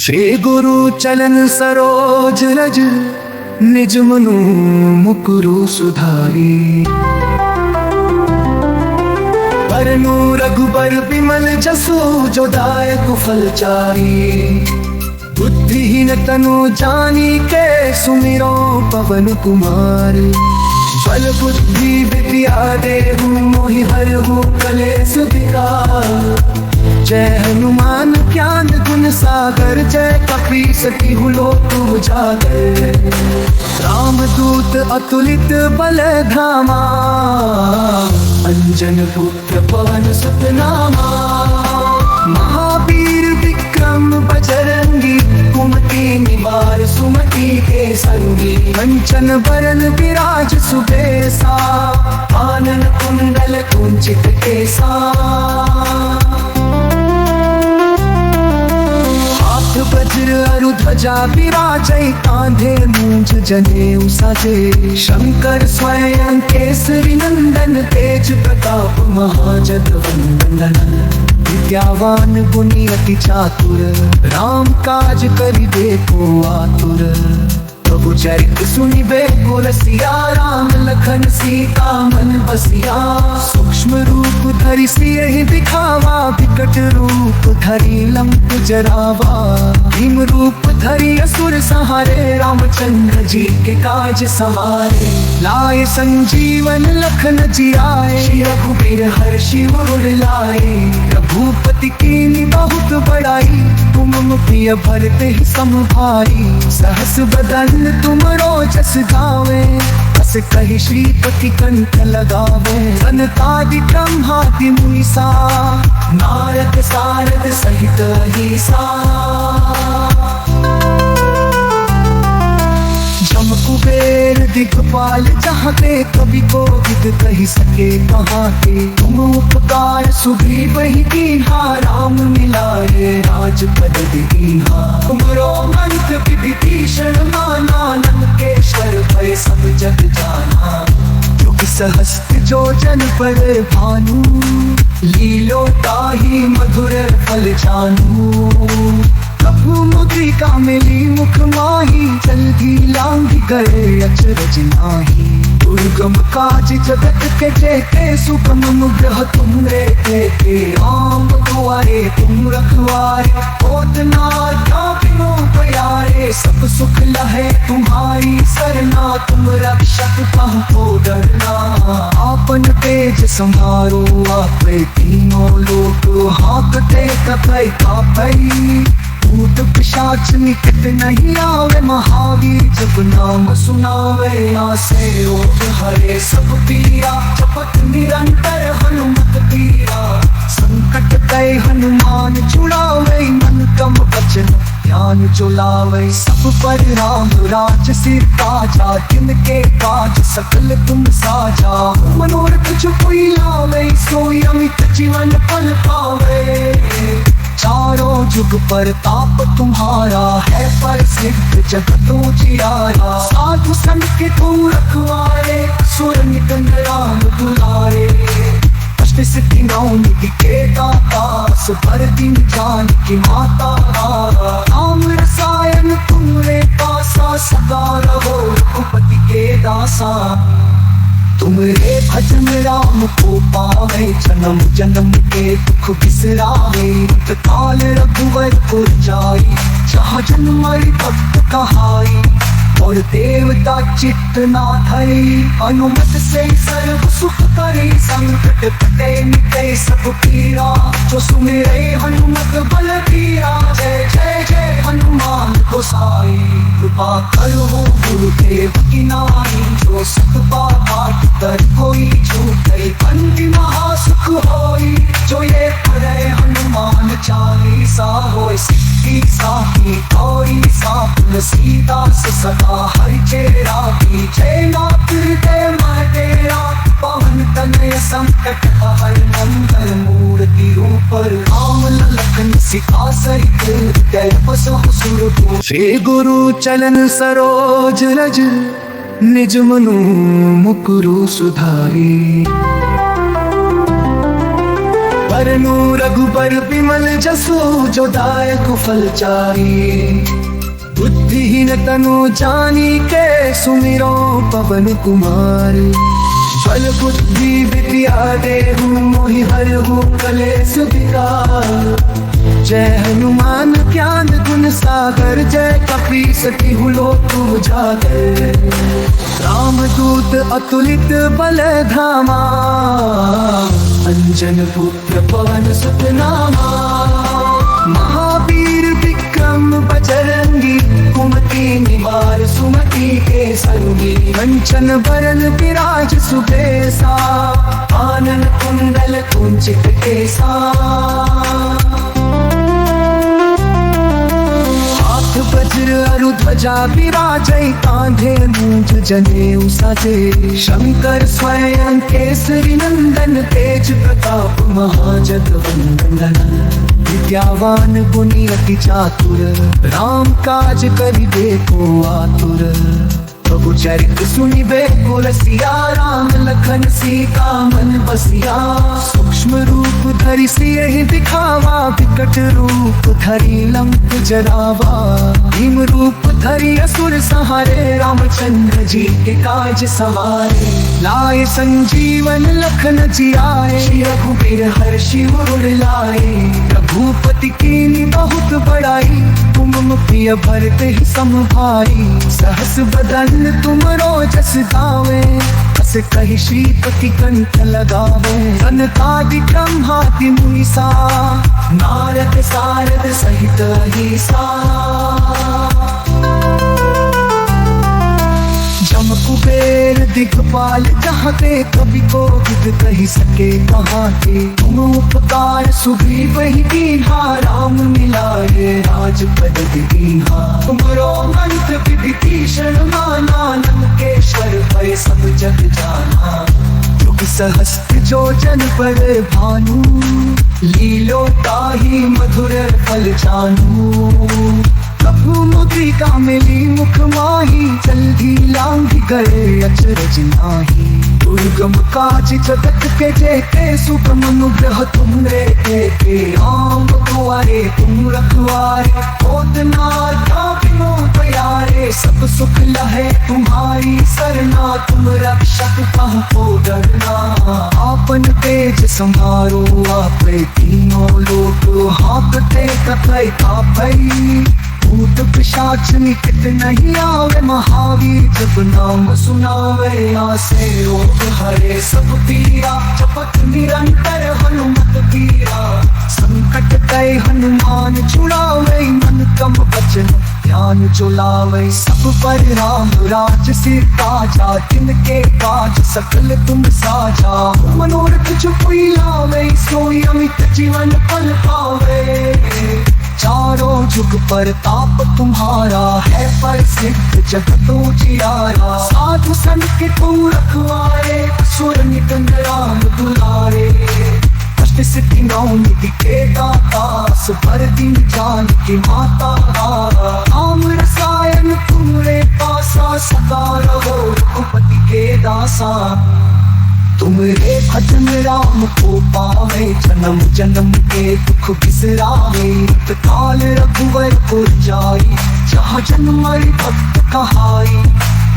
श्री गुरु चलन सरोज रज निज मनु मुकुरु सुधारी। बरनु रघुबर बिमल जसु जो दायक फलचारी। बुद्धिहीन तनु जानी के सुमिरो पवन कुमार। बल बुद्धि विद्या देहु मोहि हरहु कलेस विकार। जय हनुमान ज्ञान गुण सागर जय कपीस तिहु लोक उजागर। रामदूत अतुलित बल धामा अंजन पुत्र पवन सुत नामा। महावीर विक्रम बजरंगी कुमति निवार सुमति के संगी। कंचन बरन विराज सुबेसा आनन कुंडल कुंचित केसा। वज्र अरु ध्वजा विराजै कांधे मूंज जनेऊ साजे। शंकर स्वयं केसरी नंदन तेज प्रताप महाजगवंदन। विद्यावान गुणी अति चातुर राम काज करिबे को आतुर। प्रभु चरित सुनिबे को रसिया राम लखन सीता मन बसिया। सूक्ष्म रूप धरि सियहि दिखावा विकट रूप धरि लंक जरावा। भीम रूप धरि असुर संहारे रामचंद्र जी के काज सवारे। लाए संजीवन लखन जियाए रघुबीर हर्षि उर लाए। रघुपति कीन्ही बहुत बड़ाई तुम प्रिय भरते ही सम भाई। सहस बदन तुम रोजस गावे बस कही श्रीपति कंठ लगावे। सनकादि ब्रह्मादि मुनीसा नारद सारद सहित अहिसा। जम कुबेर दिखपाल चाहते कवि को विद कही सके कहाँ के। तुम उपकार सुग्रीव ही कीन्हा राम मिलाए राजपद दीन्हा। तुमरो मंत्र विभीषण माना लंकेश्वर भय सब जग जाना। युग सहस्त्र जो जन पर भानु लीलो ताहि मधुर फल जानू। प्रभु मुद्रिका मिली मुख माही जल्दी लांघ गए अचरज नाही। दुर्गम काज जगत के जेते सुगम ग्रह तुम रे देते। राम दुआरे तुम रखवारे होत ना बिनु प्यारे। सब सुख लहे तुम्हारी सरना तुम रक्षक कहो डरना। आपन तेज संहारो आपे तीनों लोक हाँकते कपै कापै। भूत पिशाच निकट नहीं आवे महावीर जब नाम सुनावे। आसे रोग हरे सब पीरा जपत निरंतर हनुमत पीरा। संकट ते हनुमान छुड़ावे मन कम वचन ध्यान जुलावे। सब पर राम राज सिर ताजा तिनके काज सकल तुम साजा। मनोरथ जो कोई लावे सोई अमित जीवन फल पावे। चारों जुग पर ताप तुम्हारा है प्रसिद्ध जगत उजियारा। साधु संत के तुम रखवारे सुर निकंद राम दुलारे। अष्ट सिद्धि नौ निधि के दाता सुपर दिन जान की माता। राम रसायन तुमरे पासा सदा रहो रघुपति के दासा। तुमरे भजन राम को पावे जन्म जन्म के दुख बिसरावे। काल रघुवर पुर जाई जहाँ जन्म भक्त कहाई। और देवता चित्त ना धरी अनुमत से सर्व सुख करे। संकट कटे मिटे सब पीरा जो सुमिरे हनुमत बलबीरा। जय जय जय हनुमान गोसाई कृपा करो गुरुदेव की नाई। जो सुख पावा तर कोई छूटे बंदी महासुख होई। जो ये पढ़े हनुमान चालीसा होय सिद्धि साही गौरी सा। सीता सदा हरि चेरा पीछे नाथ हृदय मह तेरा। पवन तनय संकट हर मंगल मूर्ति रूप राम लखन सीता सहित हृदय बसहु सुरभूप। श्री गुरु चलन सरोज रज निज मनु मुकुरु सुधारी। वरनु रघुबर बिमल जसु जो दायक फल चारी। बुद्धिहीन तनु जानी के सुमिरो पवन कुमार। बल बुद्धि विद्या देहु मोहि हरहु कलेश विकार। जय हनुमान ज्ञान गुण सागर जय कपीस तिहु लोक उजागर। रामदूत अतुलित बल धामा अंजन पुत्र पवन सुत नामा। महावीर विक्रम बजरंगी कुमति निवार सुमति के संगी। कंचन बरन विराज सुबेसा आनन कुंडल कुंचित केसा। वज्र अरु ध्वजा विराजै कांधे मूंज जनेऊ साजे। शंकर स्वयं केसरी नंदन तेज प्रताप महाजगवंदन। विद्यावान गुणी अति चातुर राम काज करिबे को आतुर। प्रभु चरित सुनिबे को रसिया राम लखन सीता मन बसिया। सूक्ष्म रूप धरि सियहि दिखावा विकट रूप धरि लंक जरावा। भीम रूप धरि असुर संहारे रामचंद्र जी के काज सवारे। लाए संजीवन लखन जियाए रघुबीर हर्षि उर लाए। रघुपति कीन्ही बहुत बड़ाई तुम प्रिय भरत ही सम भाई। सहस बदन तुमरो जस गावे अस कहि श्रीपति कंठ लगावे। सनकादि ब्रह्मादि मुनीसा नारद सारद सहित अहिसा। जम कुबेर दिखपाल जहाँ ते कवि को विद कही सके कहाँ ते। तुम उपकार सुग्रीव ही दीन्हा राम मिलाए राजपद दीन्हा। तुमरो मंत्र विभीषण माना लंकेश्वर भय सब जग जाना। युग सहस्त्र जो जन पर भानु लीलो ताहि मधुर फल जानू। प्रभु मुद्रिका मिली मुख माही जल्दी लांघ गए अचरज नाही। दुर्गम काज जगत के जेते सुगम अनुग्रह तुमरे देते। राम दुआरे तुम रखवारे होत न बिनु प्यारे। सब सुख लहे तुम्हारी सरना तुम रक्षक कहो डरना। आपन तेज संहारो आपे तीनों लोक हाँकते कथय कापै। भूत पिशाच निकट नहीं आवे महावीर जब नाम सुनावे। आसे रोग हरे सब पीरा जपत निरंतर हनुमत पीरा। संकट कई हनुमान छुड़ावे मन कम वचन ध्यान जो लावे। सब पर राम राज सिर ताजा तिनके काज सकल तुम साजा। मनोरथ जो कोई लावे सोई अमित जीवन फल पावे। चारों जुग पर ताप तुम्हारा है प्रसिद्ध जगत उजियारा। साधु संत के तुम रखवारे असुर निकंद राम दुलारे। अष्ट सिद्धि नौ निधि के दाता सुपर दिन जान की माता। राम रसायन तुमरे पासा सदा रहो रघुपति के दासा। तुमरे भजन राम को पावे जन्म जन्म के दुख बिसरावे। काल रघुवर पुर जाई जहाँ जन्म भक्त कहाई।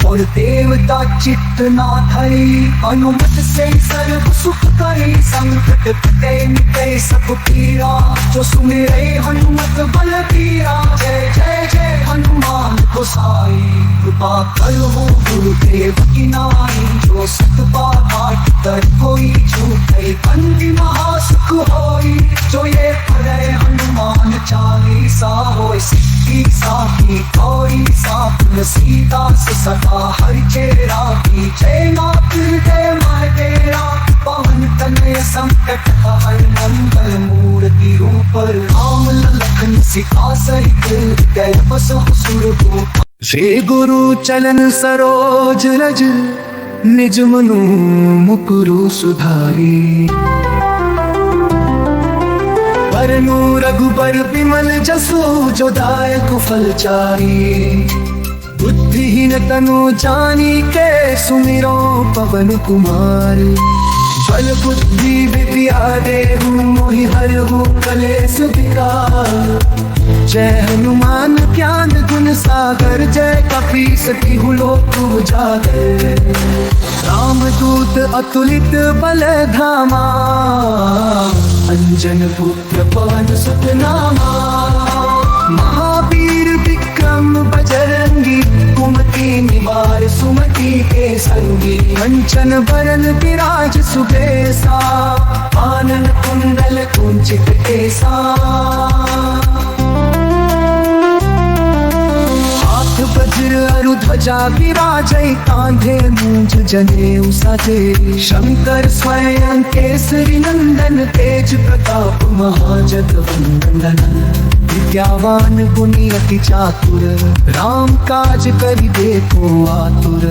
और देवता चित्त ना धरी अनुमत से सर्व सुख करे। संकट कटे मिटे सब पीरा जो सुमिरे हनुमत बलबीरा। जय जय जय हनुमान गोसाई कृपा करो गुरुदेव की नाई। जो सत बात कर कोई झूठे बंदी महासुख होई। जो ये पढ़े हनुमान चालीसा होय सिद्धि साखी गौरी सापुर सीता सदा हरि चेरा की। जय नाथ हृदय मह तेरा पवन तनय संकट हर मंगल मूर्ति रूप राम लखन सीता सहित हृदय बसहु सुरभूप। श्री गुरु चलन सरोज रज निज मनु मुकुरु सुधारी। वरनु रघुबर बिमल जसु जो दायक फल चारी। बुद्धिहीन तनु जानी के सुमिरो पवन कुमार। बल बुद्धि विद्या देहु मोहि हरहु कलेश विकार। जय हनुमान ज्ञान गुण सागर, जय कपीस तिहु लोक उजागर। रामदूत अतुलित बल धामा, अंजन पुत्र पवन सुत नामा। महावीर विक्रम बजरंगी, कुमति निवार सुमति के संगी। कंचन बरन विराज सुबेसा, आनन कुंडल कुंचित केसा। हाथ वज्र अरु ध्वजा विराजै, कांधे मूंज जनेऊ साजे। शंकर स्वयं केसरी नंदन, तेज प्रताप महाजगवंदन। विद्यावान गुणी अति चातुर, राम काज करि देखो आतुर।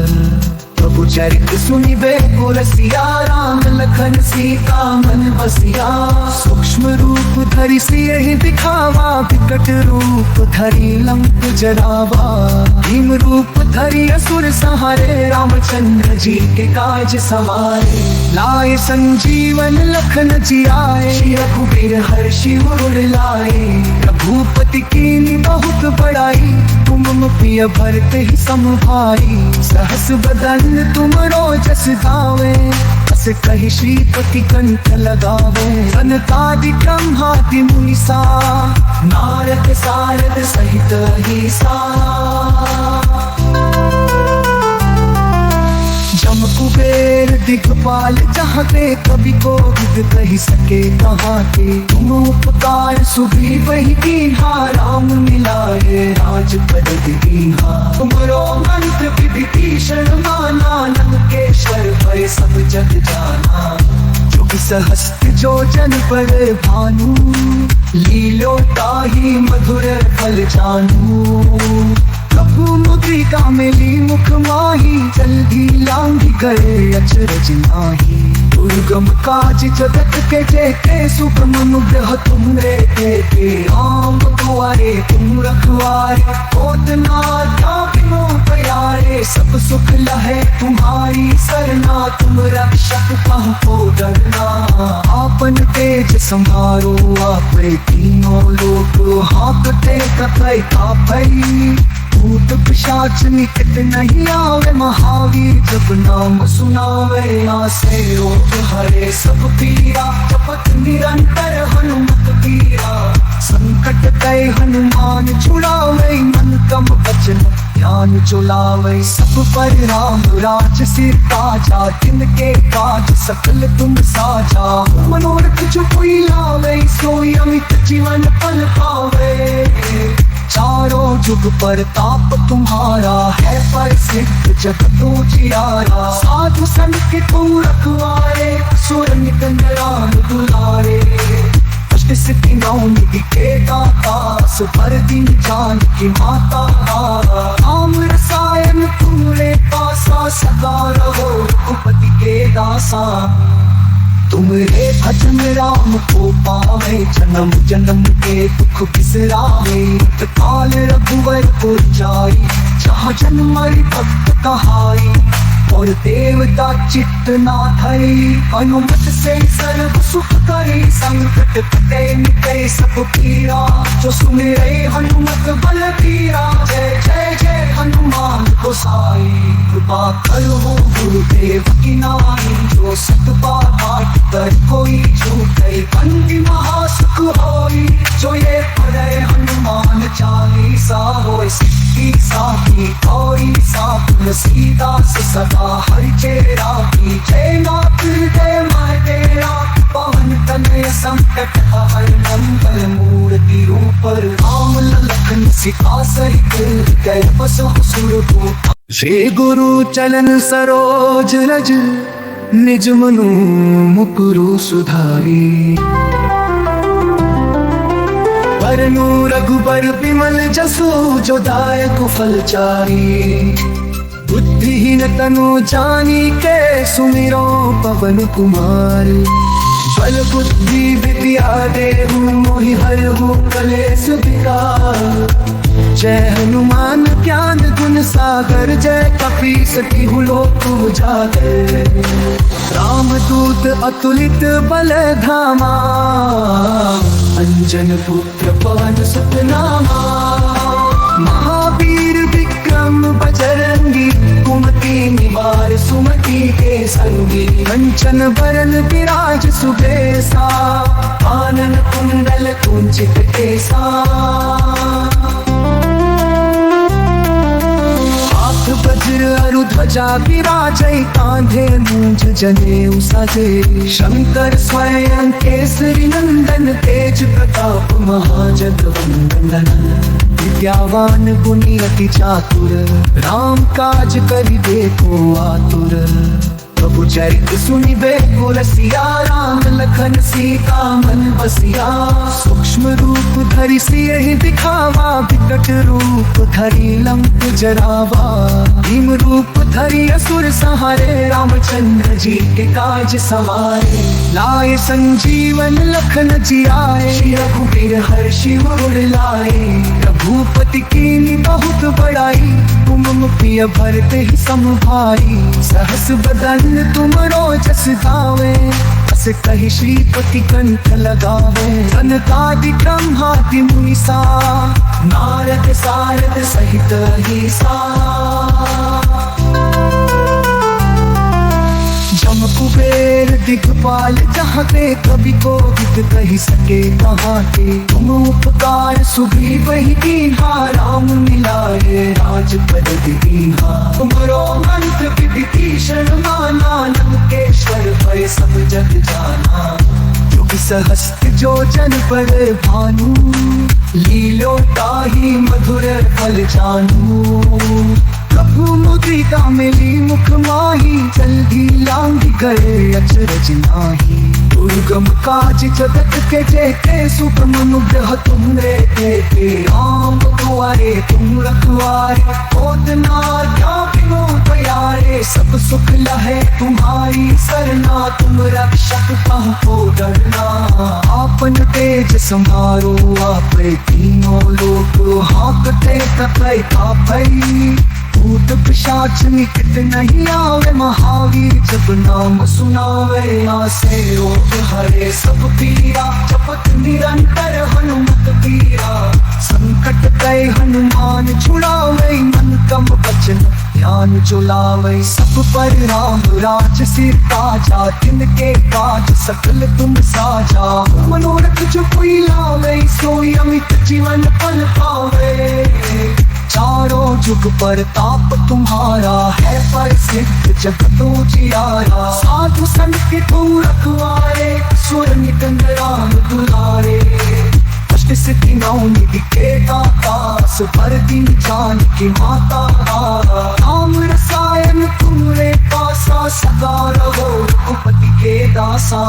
प्रभु चरित सुनिबे को रसिया, राम लखन सीता मन बसिया। सूक्ष्म रूप धरि सियहि दिखावा, विकट रूप धरि लंक जरावा। भीम रूप धरि असुर संहारे, रामचंद्र जी के काज सवारे। लाए संजीवन लखन जियाए, रघुबीर हर्षि उर लाए। रघुपति कीन्ही बहुत बड़ाई, तुम प्रिय भरत ही सम भाई। सहस बदन तुमरो जस गावे, अस कहि श्रीपति कंठ लगावे। सनकादि ब्रह्मादि मुनीसा, नारद सारद सहित अहिसा। जम कुबेर दिखपाल चाहते, कवि को विद कहि सके कहाते। तुम उपकार सुग्रीव वही कीन्हा, राम मिलाए राजपद दीन्हा। तुमरो मंत्र विभीषण माना, लंकेश्वर भय सब जग जाना। जुग सहस्त्र जो जन पर भानु, लीलो ताहि मधुर फल जानू। प्रभु मुद्रिका मिली मुख माही, जल्दी लांघि गए अचरज नाहि। दुर्गम काज जगत के जेते, सुगम अनुग्रह तुमरे तेते। राम दुआरे तुम रखवारे, होत न बिनु प्यारे। सब सुख लहे तुम्हारी सरना, तुम रक्षक कहु को डरना। आपन तेज संहारो आपे, तीनों लोक हाँकते कपै कापै। भूत पिशाच निकट नहीं आवे, महावीर जब नाम सुनावे। नासे रोग हरे सब पीरा, जपत निरंतर हनुमत पीरा। संकट कै हनुमान छुड़ावे, मन क्रम वचन ध्यान चुलावे। सब पर राम राज सिर ताजा, तिनके काज सकल तुम साजा। मनोरथ जो कोई लावे, सोई अमित जीवन फल पावे। चारों जुग पर ताप तुम्हारा है, प्रसिद्ध जगत उजियारा। साधु संत के तुम रखवारे, सुर नित नरान दुलारे। अष्ट सिद्धि नौ निधि के दाता, सुपर दिन जान की माता। राम रसायन तुम्हारे पासा, सदा रहो रघुपति के दासा। तुमरे भजन राम को पावे, जन्म जन्म के दुख बिसरावे। काल रघुवर पुर जाई, जहाँ जन्म भक्त कहाई। और देवता चित्त ना धरी, अनुमत से सर्व सुख करे। संकट कटे मिटे सब पीरा, जो सुमिरे हनुमत बलबीरा। जय जय जय हनुमान गोसाई, कृपा करो गुरुदेव की नाई। जो सत पाठ कर कोई छूटे, बंदी महासुख होई। जो ये पढ़े हनुमान चालीसा, होय सिद्धि साखी गौरी सापुर। सीता से सदा हरि चेरा की, जय नाथ हृदय मैं तेरा। पवन तनय संकट हर मंगल मूर्ति रूप। राम लखन सीता सहित, हृदय बसहु सुरभूप। श्री गुरु चलन सरोज रज, निज मनु मुकुरु सुधारी। वरनु रघुबर विमल जसु, जो दायक फल चारी। बुद्धिहीन तनु जानी के, सुमिरो पवन कुमार। बल बुद्धि विद्या देहु मोहि हरहु कलेश विकार। जय हनुमान ज्ञान गुण सागर जय कपी सती हुलो उजागर। रामदूत अतुलित बल धामा, अंजन पुत्र पवन सुत नामा। महावीर विक्रम बजरंगी, कुमति निवार सुमति के संगी। कंचन बरन विराज सुबेसा, आनन कुंडल कुंचित केसा। हाथ वज्र अरु ध्वजा विराजै, कांधे मूंज जनेऊ साजे। शंकर स्वयं केसरी नंदन, तेज प्रताप महाजगवंदन। विद्यावान गुणी अति चातुर, राम काज करिबे को आतुर। प्रभु चरित सुनिबे को रसिया, राम लखन सीता मन बसिया। सूक्ष्म रूप धरि सियहि दिखावा, विकट रूप धरि लंक जरावा। भीम रूप धरि असुर संहारे, रामचंद्र जी के काज सवारे। लाए संजीवन लखन जियाए, श्री रघुबीर हर्षि उर लाए। रघुपति कीन्ही बहुत बड़ाई, तुम प्रिय भरत ही सम भाई। सहस बदन तुमरो जस गावे, अस कहि श्रीपति कंठ लगावे। सनकादि ब्रह्मादि मुनीसा, नारद सारद सहित अहिसा। जम कुबेर दिखपाल चाहते, कवि को विद कही सके कहाते। तुम उपकार सुग्रीव ही कीन्हा, राम मिलाए राजपद दीन्हा। तुमरो मंत्र विभीषण माना, लंकेश्वर भय सब जग जाना। युग सहस्त्र जो जन पर भानु, लीलो ताहि मधुर फल जानू। प्रभु मुद्रिका मिली मुख माही, जल्दी लांग गए अचरज नाही। दुर्गम काज जगत के जेते, सुगम अनुग्रह तुमरे देते। राम दुआरे तुम रखवारे, होत न क्या बिनु प्यारे। सब सुख लहे तुम्हारी सरना, तुम रक्षक कहो डरना। आपन तेज संहारो आपे, तीनों लोक हाँकते तपै तापै। भूत पिशाच निकट नहीं आवे, महावीर जब नाम सुनावे। आसे रोग हरे सब पीरा, जपत निरंतर हनुमत पीरा। संकट कै हनुमान छुड़ावे, मन कम वचन ध्यान जुलावे। सब पर राम राज सिर ताजा, तिनके काज सकल तुम साजा। मनोरथ जो कोई लावे, सोई अमित जीवन फल पावे। चारों जुग पर ताप तुम्हारा है, प्रसिद्ध जगत उजियारा। साधु संत के तुम रखवारे, सुर निकंद राम दुलारे। अष्ट सिद्धि नौ निधि के दाता, सुपर दिन जानकी माता। राम रसायन तुमरे पासा, सदा रहो रघुपति के दासा।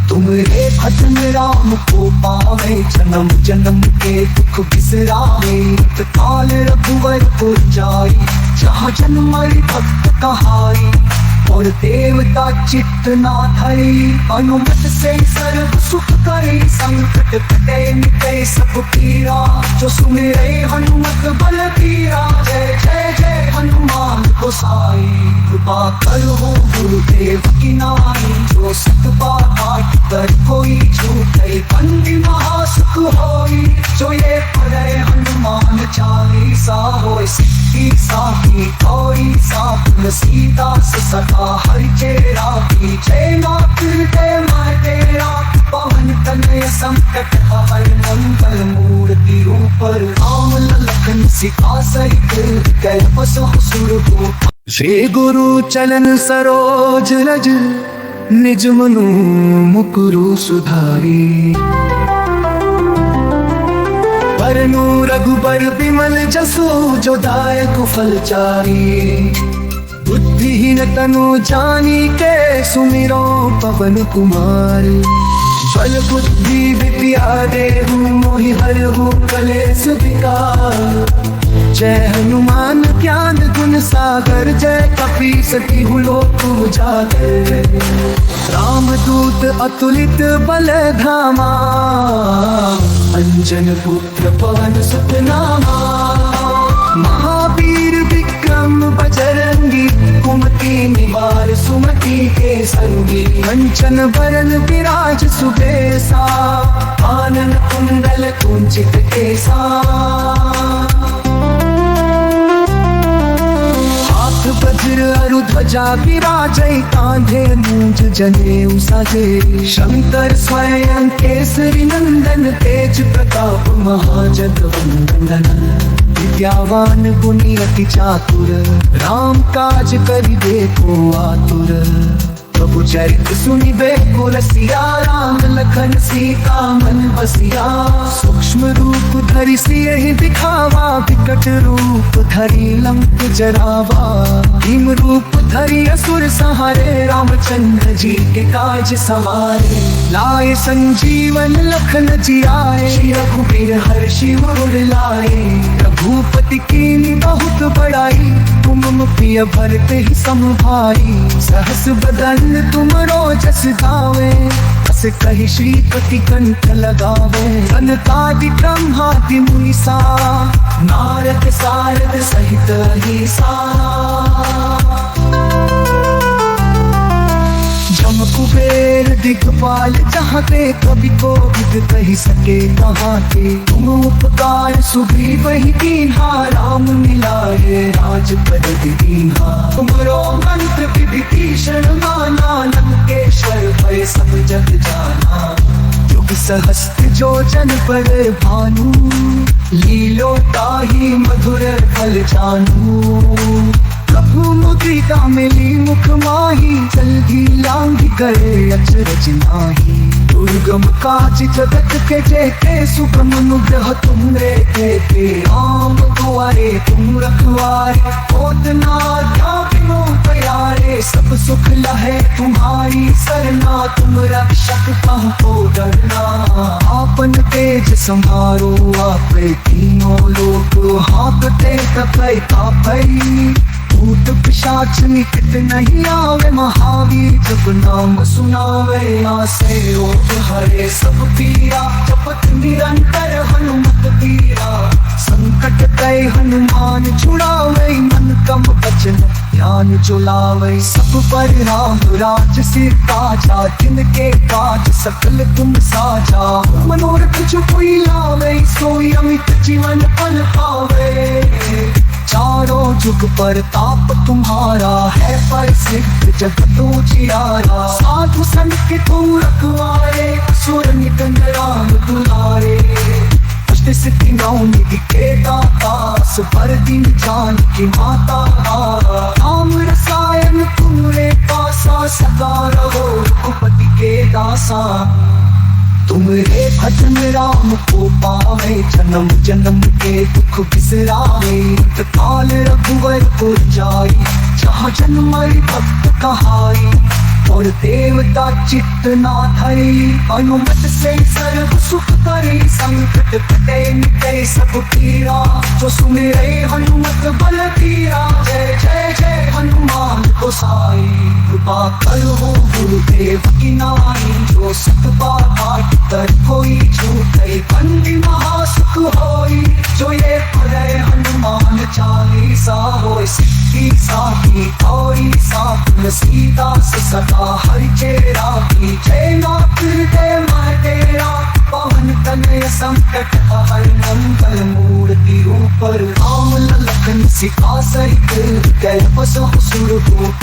तुमरे भजन राम को पावे, जन्म जन्म के दुख बिसरावे। काल रघुवर पुर जाई, जहाँ जन्म भक्त कहाई। और देवता चित्त ना धरी, अनुमत से सर्व सुख करे। संकट कटे मिटे सब पीरा, जो सुमिरे हनुमत बल धीरा। जय जय जय हनुमान गोसाई, कृपा करो गुरुदेव की नाई। जो सत बात कर कोई छूटे, बंदी महासुख होई। जो ये पढ़े हनुमान चालीसा, होय सिद्धि साखी थोड़ी साधन। सीता से सदा हरि चेरा, पीछे नाथ दे मैं तेरा। पवन तनय संकट हर मंगल मूर्ति रूप। राम लखन सीता सहित, कै बसहु सुरभूप। श्री गुरु चलन सरोज रज, निज मनु मुकुरु सुधारी। वरनु रघुबर बिमल जसु, जो दायक फल चारी। बुद्धिहीन तनु जानी के, सुमिरो पवन कुमार। बल बुद्धि विद्या देहु, मोहि हरहु कलेश विकार। जय हनुमान ज्ञान गुण सागर, जय कपी सती हुलो उजागर। रामदूत अतुलित बल धामा, अंजन पुत्र पवन सुत नामा। महावीर भूषण बरन विराज सुबेसा, आनन कुंडल कुंचित केसा। हाथ वज्र अरु ध्वजा विराजै, कांधे मूंज जनेऊ साजे। शंकर स्वयं केसरी नंदन, तेज प्रताप महाजगवंदन। विद्यावान गुणी अति चातुर, राम काज करिबे को आतुर। प्रभु चरित सुनिबे को रसिया, राम लखन सीता मन बसिया। सूक्ष्म रूप धरि सियहि दिखावा, विकट रूप धरि लंक जरावा। भीम रूप धरि असुर संहारे, रामचंद्र जी के काज सवारे। लाए संजीवन लखन जियाए, श्री रघुबीर हर्षि उर लाए। रघुपति कीन्ही बहुत बड़ाई, तुम प्रिय भरत ही सम भाई। सहस बदन तुमरो जस गावे, अस कहि श्रीपति कंठ लगावे। सनकादि ब्रह्मादि मुनीसा, नारद सारद सहित अहिसा। जम कुबेर दिखपाल चाहते, कवि कोविद कहि सके कहाते। तुम उपकार सुग्रीव ही कीन्हा, राम मिलाए राजपद दीन्हा। तुमरो मंत्र विभीषण माना, लंकेश्वर भय सब जग जाना। युग सहस्त्र जो जन पर भानु, लीलो ताहि मधुर फल जानू। प्रभु मुद्रिका मिली मुख माही, जल्दी लांघ गए अचरज नाही। दुर्गम काज जगत के जेते, सुगम अनुग्रह तुमरे देते। राम दुआरे तुम रखवारे, होत न बिनु प्यारे। सब सुख लहे तुम्हारी सरना, तुम रक्षक कहो डरना। आपन तेज संहारो आपे, तीनों लोक हाँकते तपै तापै। भूत पिशाच निकट नहीं आवे, महावीर जब नाम सुनावे। आसे रोग हरे सब पीरा, जपत निरंतर हनुमत पीरा। संकट कै हनुमान छुड़ावे, मन कम वचन ध्यान जुलावे। सब पर राम राज सिर ताजा, जिनके काज सकल तुम साजा। मनोरथ जो कोई लावे, सोई अमित जीवन फल पावे। चारों जुग पर ताप तुम्हारा है, प्रसिद्ध जगत उजियारा। साधु संत के तुम रखवारे, असुर निकंद राम दुलारे। अष्ट सिद्धि नौ निधि के दाता, सुपर दिन जानकी माता। राम रसायन तुमरे पासा, सदा रहो रघुपति के दासा। तुमरे भजन राम को पावे, जन्म जन्म के दुख बिसरावे। काल रघुवर पुर जाई, जहाँ जन्मई भक्त कहाई। और देवता चित्त ना धरी, अनुमत से सर्व सुख करे। संकट कटे मिटे सब पीरा, जो सुमिरे हनुमत बल धीरा। जय जय जय हनुमान गोसाई, कृपा करो गुरुदेव की नाई। जो सुख पाठ कर कोई छूटे, बंदी महासुख होई। जो ये पढ़े हनुमान चालीसा, होय सिद्धि साखी गौरी साखी। सीता से सदा हरि चेरा की, जय नाथ हृदय मह तेरा। पवन तनय संकट हर, मंगल मूर्ति ऊपर। राम लखन सीता सहित, जय बसहु सुरभूप।